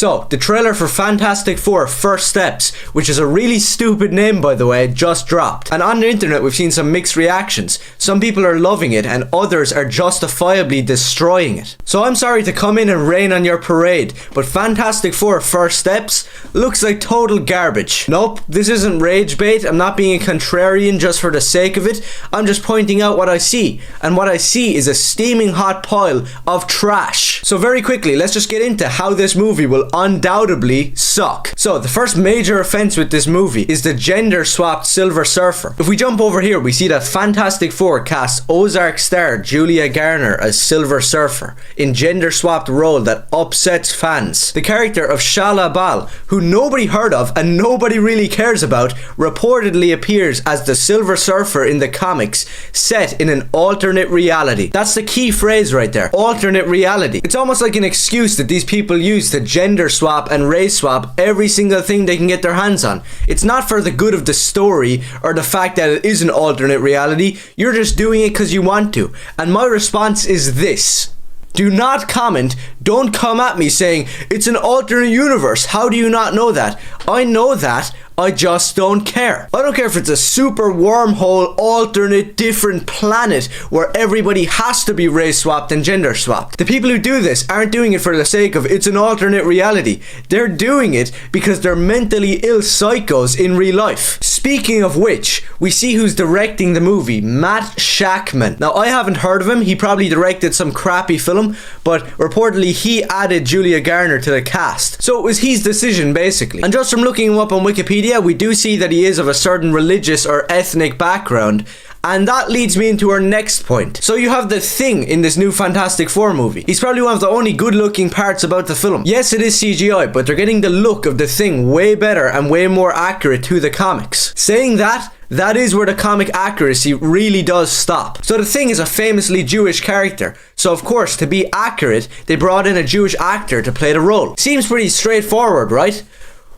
So, the trailer for Fantastic Four First Steps, which is a really stupid name by the way, just dropped. And on the internet we've seen some mixed reactions. Some people are loving it and others are justifiably destroying it. So I'm sorry to come in and rain on your parade, but Fantastic Four First Steps looks like total garbage. Nope, this isn't rage bait. I'm not being a contrarian just for the sake of it. I'm just pointing out what I see. And what I see is a steaming hot pile of trash. So very quickly, let's just get into how this movie will undoubtedly suck. So the first major offense with this movie is the gender swapped Silver Surfer. If we jump over here, we see that Fantastic Four casts Ozark star Julia Garner as Silver Surfer in gender swapped role that upsets fans. The character of Shala Bal, who nobody heard of and nobody really cares about, reportedly appears as the Silver Surfer in the comics set in an alternate reality. That's the key phrase right there, alternate reality. It's almost like an excuse that these people use to gender swap and race swap every single thing they can get their hands on. It's not for the good of the story or the fact that it is an alternate reality. You're just doing it because you want to. And my response is this: do not comment. Don't come at me saying it's an alternate universe. How do you not know that? I know that. I just don't care. I don't care if it's a super wormhole, alternate, different planet where everybody has to be race swapped and gender swapped. The people who do this aren't doing it for the sake of it's an alternate reality. They're doing it because they're mentally ill psychos in real life. Speaking of which, we see who's directing the movie, Matt Shakman. Now, I haven't heard of him. He probably directed some crappy film, but reportedly he added Julia Garner to the cast. So it was his decision, basically. And just from looking him up on Wikipedia, we do see that he is of a certain religious or ethnic background. And that leads me into our next point. So you have the Thing in this new Fantastic Four movie. He's probably one of the only good looking parts about the film. Yes, it is CGI, but they're getting the look of the Thing way better and way more accurate to the comics. Saying that, that is where the comic accuracy really does stop. So the Thing is a famously Jewish character. So of course, to be accurate, they brought in a Jewish actor to play the role. Seems pretty straightforward, right?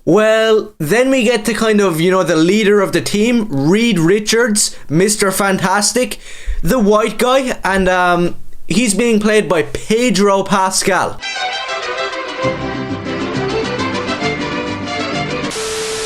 Well, then we get to kind of, the leader of the team, Reed Richards, Mr. Fantastic, the white guy, and he's being played by Pedro Pascal.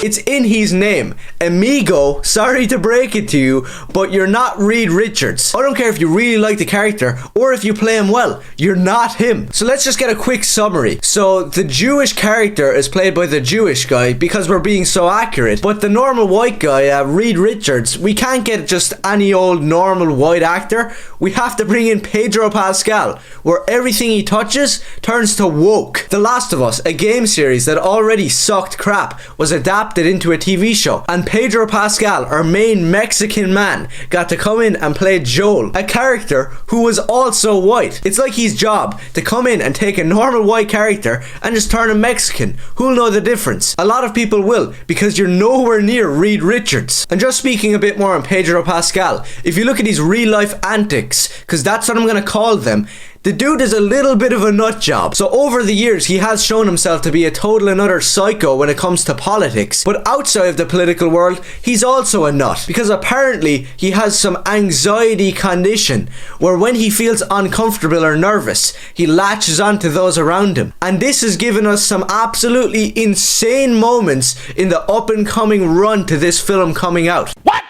It's in his name. Amigo, sorry to break it to you, but you're not Reed Richards. I don't care if you really like the character or if you play him well, you're not him. So let's just get a quick summary. So the Jewish character is played by the Jewish guy because we're being so accurate, but the normal white guy, Reed Richards, we can't get just any old normal white actor. We have to bring in Pedro Pascal, where everything he touches turns to woke. The Last of Us, a game series that already sucked crap, was adapted into a TV show, and Pedro Pascal, our main Mexican man, got to come in and play Joel, a character who was also white. It's like his job to come in and take a normal white character and just turn him Mexican. Who'll know the difference? A lot of people will, because you're nowhere near Reed Richards. And just speaking a bit more on Pedro Pascal, if you look at his real life antics, because that's what I'm going to call them, the dude is a little bit of a nut job. So over the years, he has shown himself to be a total and utter psycho when it comes to politics. But outside of the political world, he's also a nut. Because apparently, he has some anxiety condition where when he feels uncomfortable or nervous, he latches onto those around him. And this has given us some absolutely insane moments in the up and coming run to this film coming out. What?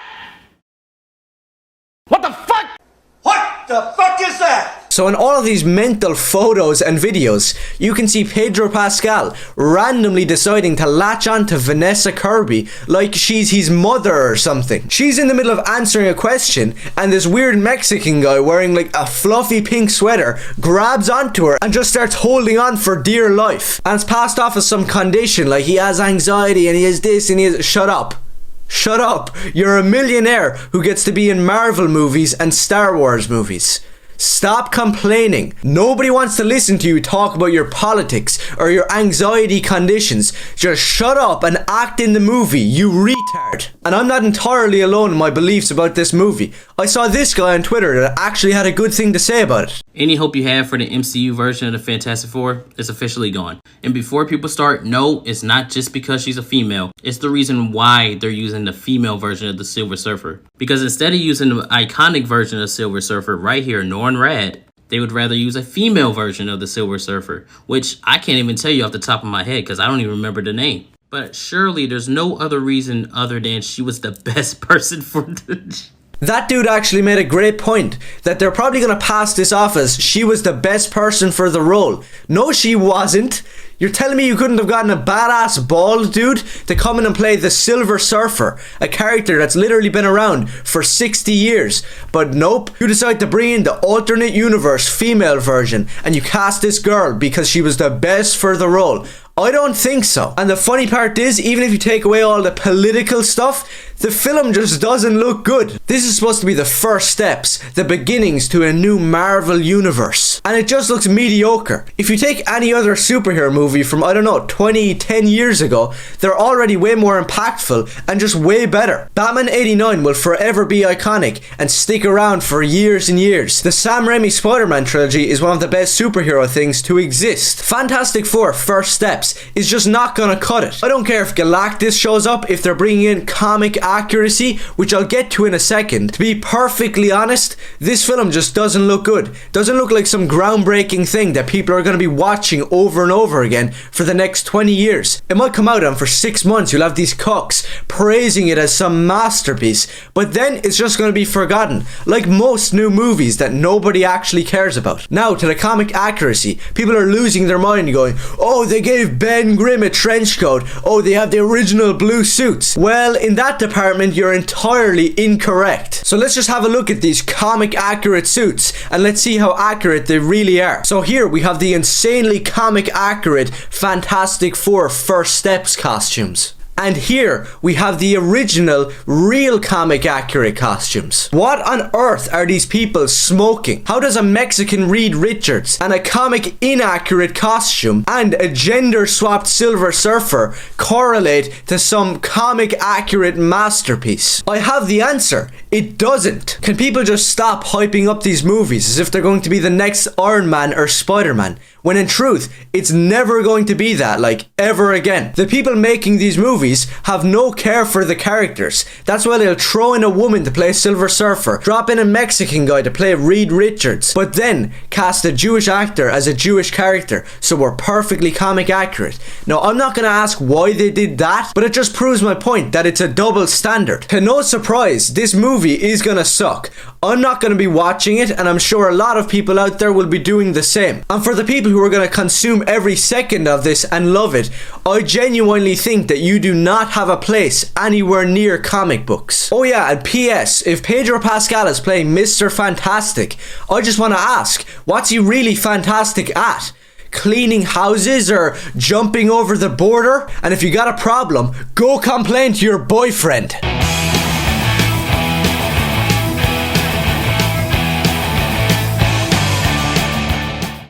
What the fuck? What the fuck is that? So in all of these mental photos and videos, you can see Pedro Pascal randomly deciding to latch on to Vanessa Kirby like she's his mother or something. She's in the middle of answering a question and this weird Mexican guy wearing like a fluffy pink sweater grabs onto her and just starts holding on for dear life. And it's passed off as some condition like he has anxiety and he has this and he has... Shut up. Shut up. You're a millionaire who gets to be in Marvel movies and Star Wars movies. Stop complaining. Nobody wants to listen to you talk about your politics or your anxiety conditions. Just shut up and act in the movie, you retard. And I'm not entirely alone in my beliefs about this movie. I saw this guy on Twitter that actually had a good thing to say about it. Any hope you have for the MCU version of the Fantastic Four is officially gone. And before people start, no, it's not just because she's a female. It's the reason why they're using the female version of the Silver Surfer. Because instead of using the iconic version of Silver Surfer right here, Norrin Radd, They would rather use a female version of the Silver Surfer, which I can't even tell you off the top of my head because I don't even remember the name. But surely there's no other reason other than she was the best person for the... That dude actually made a great point, that they're probably going to pass this off as she was the best person for the role. No, she wasn't. You're telling me you couldn't have gotten a badass bald dude to come in and play the Silver Surfer, a character that's literally been around for 60 years. But nope, you decide to bring in the alternate universe female version and you cast this girl because she was the best for the role. I don't think so. And the funny part is, even if you take away all the political stuff, the film just doesn't look good. This is supposed to be the first steps, the beginnings to a new Marvel universe. And it just looks mediocre. If you take any other superhero movie from, I don't know, 10 years ago, they're already way more impactful and just way better. Batman 89 will forever be iconic and stick around for years and years. The Sam Raimi Spider-Man trilogy is one of the best superhero things to exist. Fantastic Four First Steps is just not gonna cut it. I don't care if Galactus shows up, if they're bringing in comic accuracy, which I'll get to in a second. To be perfectly honest, this film just doesn't look good. Doesn't look like some groundbreaking thing that people are gonna be watching over and over again for the next 20 years. It might come out and for 6 months you'll have these cucks praising it as some masterpiece, but then it's just gonna be forgotten, like most new movies that nobody actually cares about. Now to the comic accuracy, people are losing their mind going, oh, they gave Ben Grimm a trench coat. Oh, they have the original blue suits. Well, in that department, you're entirely incorrect. So let's just have a look at these comic accurate suits and let's see how accurate they really are. So here we have the insanely comic accurate Fantastic Four First Steps costumes. And here we have the original, real comic accurate costumes. What on earth are these people smoking? How does a Mexican Reed Richards and a comic inaccurate costume and a gender swapped Silver Surfer correlate to some comic accurate masterpiece? I have the answer. It doesn't. Can people just stop hyping up these movies as if they're going to be the next Iron Man or Spider-Man? When in truth, it's never going to be that, like, ever again. The people making these movies have no care for the characters. That's why they'll throw in a woman to play Silver Surfer, drop in a Mexican guy to play Reed Richards, but then cast a Jewish actor as a Jewish character, so we're perfectly comic accurate. Now, I'm not gonna ask why they did that, but it just proves my point that it's a double standard. To no surprise, this movie is gonna suck. I'm not gonna be watching it, and I'm sure a lot of people out there will be doing the same. And for the people who are going to consume every second of this and love it, I genuinely think that you do not have a place anywhere near comic books. Oh yeah, and P.S. if Pedro Pascal is playing Mr. Fantastic, I just want to ask, what's he really fantastic at? Cleaning houses or jumping over the border? And if you got a problem, go complain to your boyfriend.